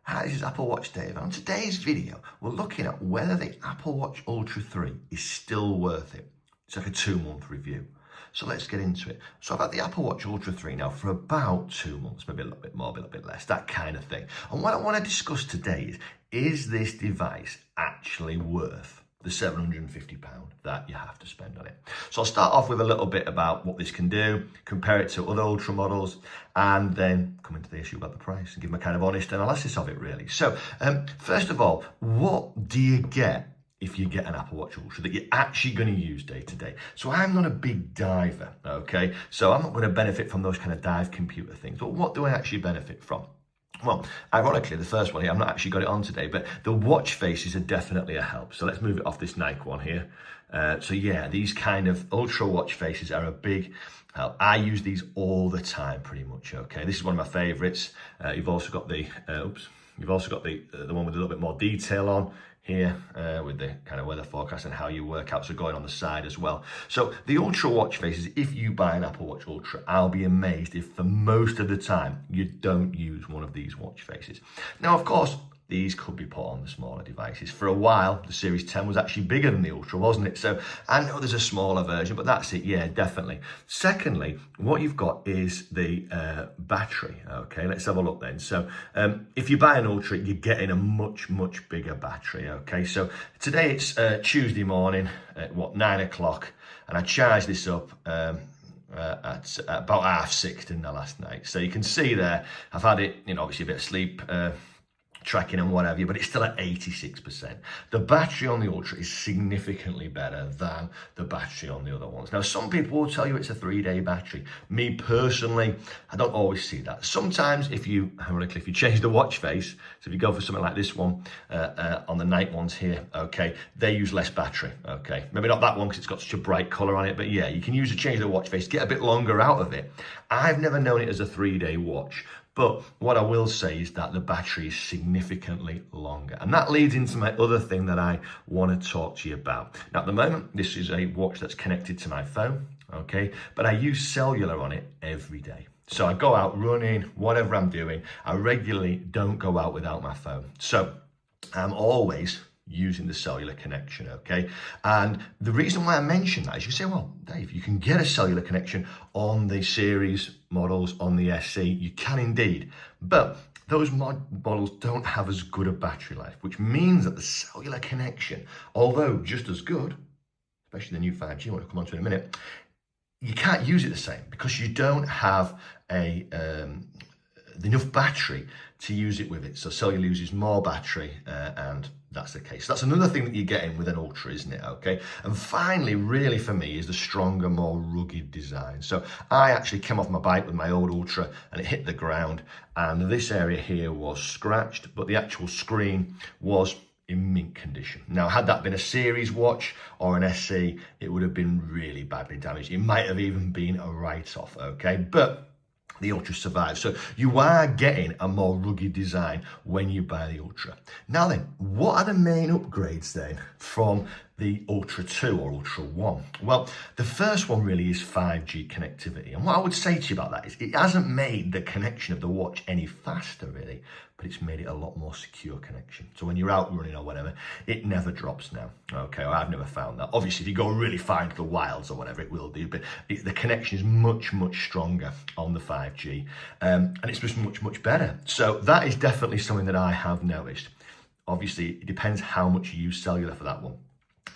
Hi, this is Apple Watch Dave, and on today's video, we're looking at whether the Apple Watch Ultra 3 is still worth it. It's like a 2-month review. So let's get into it. So I've had the Apple Watch Ultra 3 now for about 2 months, maybe a little bit more, a little bit less, that kind of thing. And what I want to discuss today is this device actually worth the £750 that you have to spend on it? So I'll start off with a little bit about what this can do, compare it to other Ultra models, and then come into the issue about the price and give them a kind of honest analysis of it, really. So first of all, what do you get if you get an Apple Watch Ultra that you're actually going to use day to day? So I'm not a big diver, okay? So I'm not going to benefit from those kind of dive computer things, but what do I actually benefit from? Well, ironically, the first one here, I've not actually got it on today, but the watch faces are definitely a help. So let's move it off this Nike one here. So yeah, these kind of ultra watch faces are a big help. I use these all the time, pretty much. Okay, this is one of my favorites. You've also got the the one with a little bit more detail on here, with the kind of weather forecast and how your workouts are going on the side as well. So the Ultra watch faces, if you buy an Apple Watch Ultra, I'll be amazed if for most of the time you don't use one of these watch faces. Now, of course, these could be put on the smaller devices. For a while, the Series 10 was actually bigger than the Ultra, wasn't it? So I know there's a smaller version, but that's it, yeah, definitely. Secondly, what you've got is the battery. Okay, let's have a look then. So if you buy an Ultra, you're getting a much bigger battery. Okay, so today it's Tuesday morning at 9 o'clock, and I charged this up at about 6:30 in the last night. So you can see there, I've had it, obviously a bit of sleep, tracking and whatever, but it's still at 86%. The battery on the Ultra is significantly better than the battery on the other ones. Now, some people will tell you it's a 3-day battery. Me personally, I don't always see that. Sometimes if you change the watch face, so if you go for something like this one, on the night ones here, okay, they use less battery, okay. Maybe not that one because it's got such a bright color on it, but yeah, you can use a change the watch face, get a bit longer out of it. I've never known it as a 3-day watch. But what I will say is that the battery is significantly longer. And that leads into my other thing that I want to talk to you about. Now, at the moment, this is a watch that's connected to my phone, okay? But I use cellular on it every day. So I go out running, whatever I'm doing. I regularly don't go out without my phone. So I'm always using the cellular connection, okay? And the reason why I mention that is you say, well, Dave, you can get a cellular connection on the series models, on the SE, you can indeed, but those models don't have as good a battery life, which means that the cellular connection, although just as good, especially the new 5G, I want to come on to in a minute, you can't use it the same because you don't have enough battery to use it with it. So cellular uses more battery, and that's the case. So that's another thing that you're getting with an Ultra, isn't it? Okay. And finally, really for me, is the stronger, more rugged design. So I actually came off my bike with my old Ultra and it hit the ground, and this area here was scratched, but the actual screen was in mint condition. Now, had that been a series watch or an SE, it would have been really badly damaged. It might have even been a write-off, okay? But the Ultra survives. So you are getting a more rugged design when you buy the Ultra. Now then, what are the main upgrades then from the Ultra 2 or Ultra 1? Well, the first one really is 5G connectivity. And what I would say to you about that is it hasn't made the connection of the watch any faster really, but it's made it a lot more secure connection. So when you're out running or whatever, it never drops now. Okay, well, I've never found that. Obviously, if you go really far into the wilds or whatever, it will do, but the connection is much stronger on the 5G, and it's just much better. So that is definitely something that I have noticed. Obviously, it depends how much you use cellular for that one.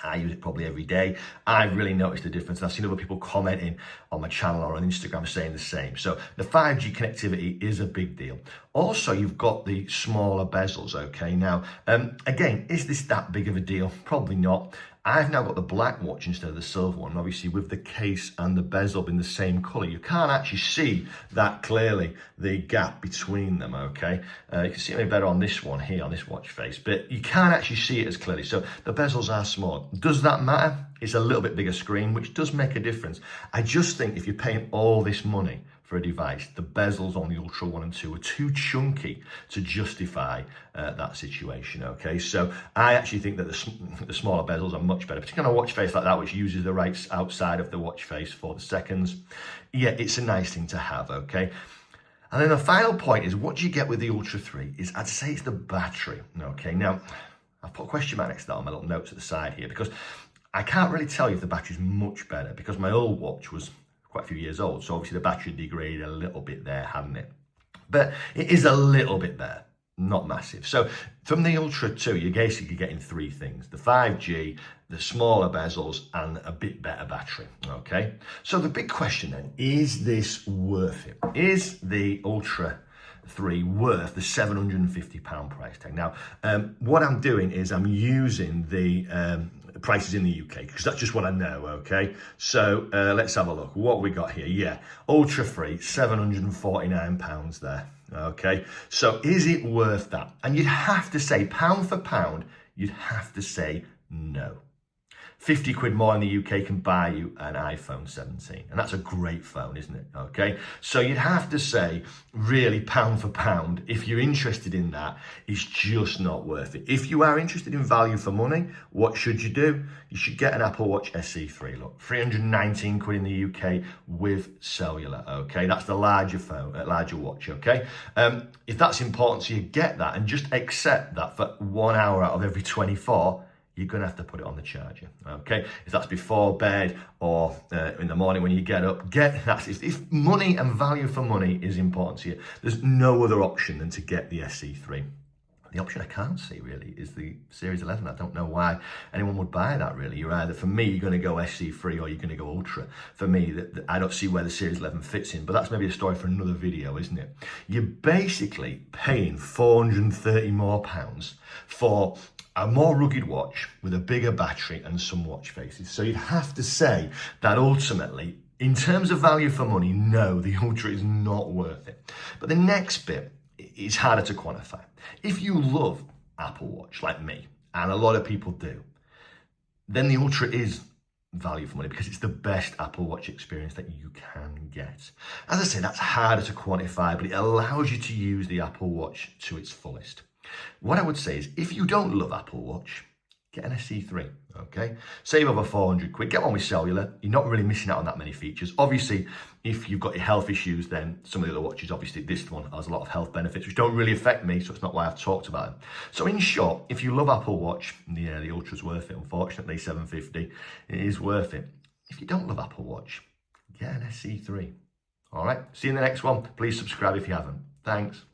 I use it probably every day. I've really noticed the difference. I've seen other people commenting on my channel or on Instagram saying the same. So the 5G connectivity is a big deal. Also, you've got the smaller bezels, okay? Now, again, is this that big of a deal? Probably not. I've now got the black watch instead of the silver one. Obviously, with the case and the bezel in the same color, you can't actually see that clearly, the gap between them, okay? You can see it better on this one here, on this watch face, but you can't actually see it as clearly. So the bezels are small. Does that matter? It's a little bit bigger screen, which does make a difference. I just think if you're paying all this money for a device, the bezels on the Ultra 1 and 2 are too chunky to justify that situation, okay? So I actually think that the smaller bezels are much better, particularly on a watch face like that, which uses the right outside of the watch face for the seconds. Yeah, it's a nice thing to have, okay? And then the final point is, what do you get with the Ultra 3? Is I'd say it's the battery. Okay, now I've put a question mark next to that on my little notes at the side here because I can't really tell you if the battery's much better because my old watch was quite a few years old. So obviously the battery degraded a little bit there, hadn't it? But it is a little bit better, not massive. So from the Ultra 2, you're basically getting three things: the 5G, the smaller bezels, and a bit better battery, okay? So the big question then, is this worth it? Is the Ultra 3 worth the £750 price tag? Now, what I'm doing is I'm using the prices in the UK because that's just what I know, okay? So let's have a look. What we got here? Yeah, Ultra 3, £749 there, okay? So is it worth that? And you'd have to say, pound for pound, you'd have to say no. 50 quid more in the UK can buy you an iPhone 17. And that's a great phone, isn't it? Okay. So you'd have to say, really, pound for pound, if you're interested in that, it's just not worth it. If you are interested in value for money, what should you do? You should get an Apple Watch SE3. Look, 319 quid in the UK with Cellular. Okay. That's the larger phone, larger watch. Okay. If that's important to you, get that and just accept that for 1 hour out of every 24, you're going to have to put it on the charger, okay? If that's before bed or in the morning when you get up, get that. If money and value for money is important to you, there's no other option than to get the SE3. The option I can't see really is the Series 11. I don't know why anyone would buy that really. You're either, for me, you're going to go SE3 or you're going to go Ultra. For me, I don't see where the Series 11 fits in, but that's maybe a story for another video, isn't it? You're basically paying £430 more for a more rugged watch with a bigger battery and some watch faces. So you'd have to say that ultimately, in terms of value for money, no, the Ultra is not worth it. But the next bit is harder to quantify. If you love Apple Watch like me, and a lot of people do, then the Ultra is value for money because it's the best Apple Watch experience that you can get. As I say, that's harder to quantify, but it allows you to use the Apple Watch to its fullest. What I would say is, if you don't love Apple Watch, get an SE3, okay? Save over 400 quid, get one with Cellular. You're not really missing out on that many features. Obviously, if you've got your health issues, then some of the other watches, obviously this one has a lot of health benefits, which don't really affect me, so it's not why I've talked about it. So in short, if you love Apple Watch, yeah, the Ultra's worth it, unfortunately, $750, it is worth it. If you don't love Apple Watch, get an SE3, all right? See you in the next one. Please subscribe if you haven't. Thanks.